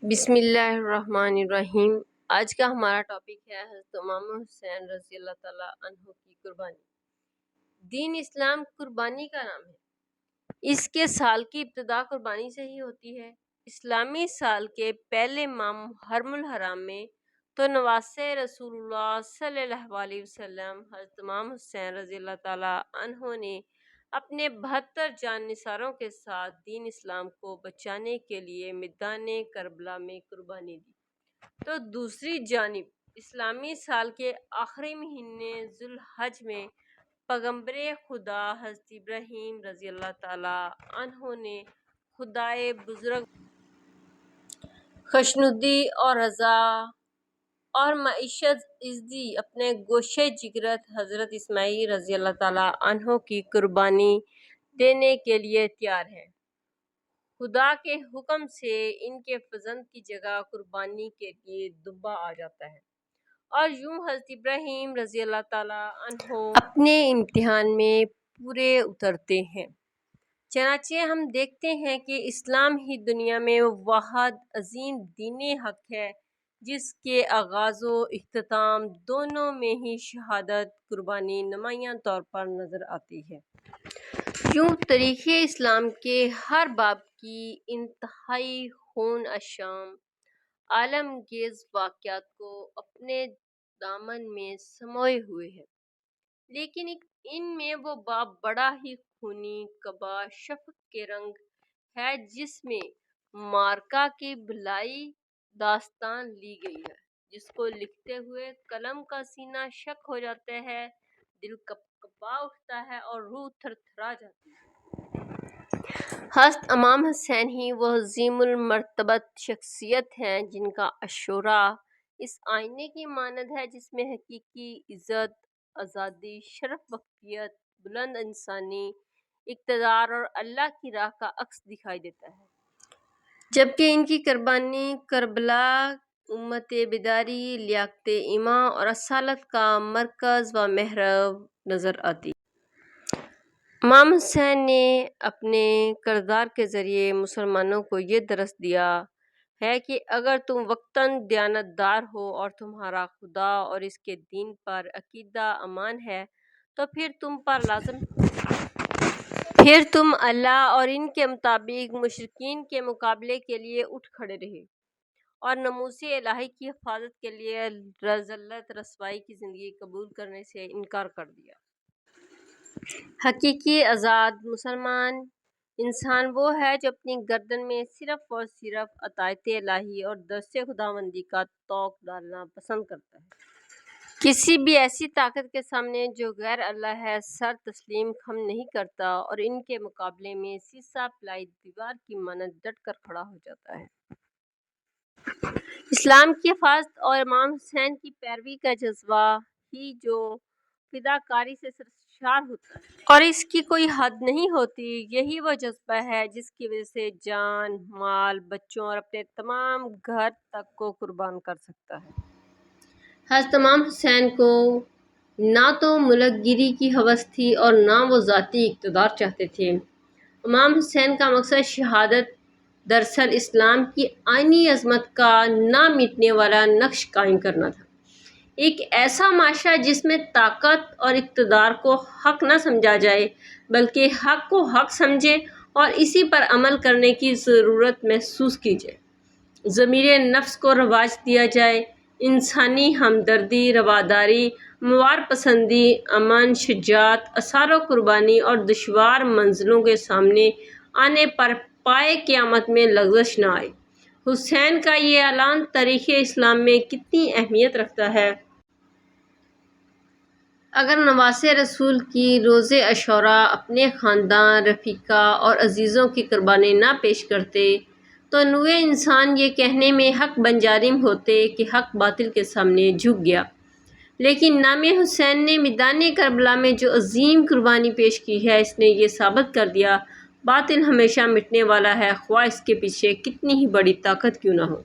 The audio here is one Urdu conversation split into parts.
بسم اللہ الرحمن الرحیم۔ آج کا ہمارا ٹاپک ہے حضرت امام حسین رضی اللہ تعالیٰ عنہ کی قربانی۔ دین اسلام قربانی کا نام ہے۔ اس کے سال کی ابتدا قربانی سے ہی ہوتی ہے۔ اسلامی سال کے پہلے ماہ محرم الحرام میں تو نواسے رسول اللہ صلی اللہ علیہ وسلم حضرت امام حسین رضی اللہ تعالیٰ عنہ نے اپنے 72 جان نثاروں کے ساتھ دین اسلام کو بچانے کے لیے میدان کربلا میں قربانی دی، تو دوسری جانب اسلامی سال کے آخری مہینے ذوالحج میں پیغمبر خدا حضرت ابراہیم رضی اللہ تعالیٰ عنہ نے خدائے بزرگ خوشنودی اور رضا اور معیشت عزتی اپنے گوشے جگرت حضرت اسماعیل رضی اللہ تعالیٰ عنہ کی قربانی دینے کے لیے تیار ہے۔ خدا کے حکم سے ان کے فرزند کی جگہ قربانی کے لیے دبا آ جاتا ہے، اور یوں حضرت ابراہیم رضی اللہ تعالیٰ عنہ اپنے امتحان میں پورے اترتے ہیں۔ چنانچہ ہم دیکھتے ہیں کہ اسلام ہی دنیا میں واحد عظیم دین حق ہے جس کے آغاز و اختتام دونوں میں ہی شہادت قربانی نمایاں طور پر نظر آتی ہے۔ یوں تاریخ اسلام کے ہر باب کی انتہائی خون اشام عالمگیر واقعات کو اپنے دامن میں سموئے ہوئے ہے، لیکن ان میں وہ باب بڑا ہی خونی قبا شفق کے رنگ ہے جس میں معرکہ کی بھلائی داستان لی گئی ہے، جس کو لکھتے ہوئے قلم کا سینہ شق ہو جاتا ہے، دل کپا اٹھتا ہے اور روح تھر تھرا جاتی ہے۔ حضرت امام حسین ہی وہ عظیم المرتبت شخصیت ہیں جن کا عاشورہ اس آئینے کی مانند ہے جس میں حقیقی عزت، آزادی، شرف، وقفیت، بلند انسانی اقتدار اور اللہ کی راہ کا عکس دکھائی دیتا ہے، جبکہ ان کی قربانی کربلا امت بیداری، لیاقت ایمان اور اصالت کا مرکز و محور نظر آتی ہے۔ امام حسین نے اپنے کردار کے ذریعے مسلمانوں کو یہ درس دیا ہے کہ اگر تم وقتاً دیانت دار ہو اور تمہارا خدا اور اس کے دین پر عقیدہ امان ہے تو پھر تم اللہ اور ان کے مطابق مشرکین کے مقابلے کے لیے اٹھ کھڑے رہے اور ناموس الہی کی حفاظت کے لیے ذلت رسوائی کی زندگی قبول کرنے سے انکار کر دیا۔ حقیقی آزاد مسلمان انسان وہ ہے جو اپنی گردن میں صرف اور صرف اطاعت الہی اور درس خداوندی کا طوق ڈالنا پسند کرتا ہے۔ کسی بھی ایسی طاقت کے سامنے جو غیر اللہ ہے سر تسلیم خم نہیں کرتا اور ان کے مقابلے میں سیسہ پلائی دیوار کی مانند ڈٹ کر کھڑا ہو جاتا ہے۔ اسلام کی حفاظت اور امام حسین کی پیروی کا جذبہ ہی جو فداکاری سے سرشار ہوتا ہے اور اس کی کوئی حد نہیں ہوتی، یہی وہ جذبہ ہے جس کی وجہ سے جان، مال، بچوں اور اپنے تمام گھر تک کو قربان کر سکتا ہے۔ حضرت امام حسین کو نہ تو ملک گیری کی ہوس تھی اور نہ وہ ذاتی اقتدار چاہتے تھے۔ امام حسین کا مقصد شہادت دراصل اسلام کی آئینی عظمت کا نہ مٹنے والا نقش قائم کرنا تھا، ایک ایسا معاشرہ جس میں طاقت اور اقتدار کو حق نہ سمجھا جائے بلکہ حق کو حق سمجھے اور اسی پر عمل کرنے کی ضرورت محسوس کی جائے، ضمیر نفس کو رواج دیا جائے، انسانی ہمدردی، رواداری، مواد پسندی، امن، شجاعت، اثار و قربانی اور دشوار منزلوں کے سامنے آنے پر پائے قیامت میں لغزش نہ آئے۔ حسین کا یہ اعلان تاریخ اسلام میں کتنی اہمیت رکھتا ہے۔ اگر نواسے رسول کی روز عاشوراء اپنے خاندان، رفیقا اور عزیزوں کی قربانی نہ پیش کرتے تو نوع انسان یہ کہنے میں حق بنجارم ہوتے کہ حق باطل کے سامنے جھک گیا، لیکن نام حسین نے میدان کربلا میں جو عظیم قربانی پیش کی ہے اس نے یہ ثابت کر دیا باطل ہمیشہ مٹنے والا ہے، خواہ اس کے پیچھے کتنی ہی بڑی طاقت کیوں نہ ہو۔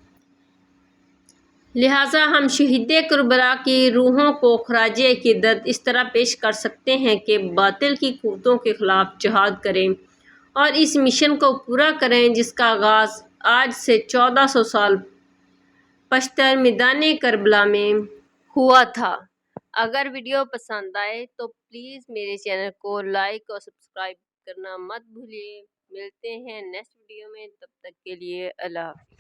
لہٰذا ہم شہید کربلا کی روحوں کو خراج عقیدت اس طرح پیش کر سکتے ہیں کہ باطل کی قوتوں کے خلاف جہاد کریں اور اس مشن کو پورا کریں جس کا آغاز آج سے 1400 سال پشتر میدان کربلا میں ہوا تھا۔ اگر ویڈیو پسند آئے تو پلیز میرے چینل کو لائک اور سبسکرائب کرنا مت بھولیے۔ ملتے ہیں نیکسٹ ویڈیو میں، تب تک کے لیے اللہ حافظ۔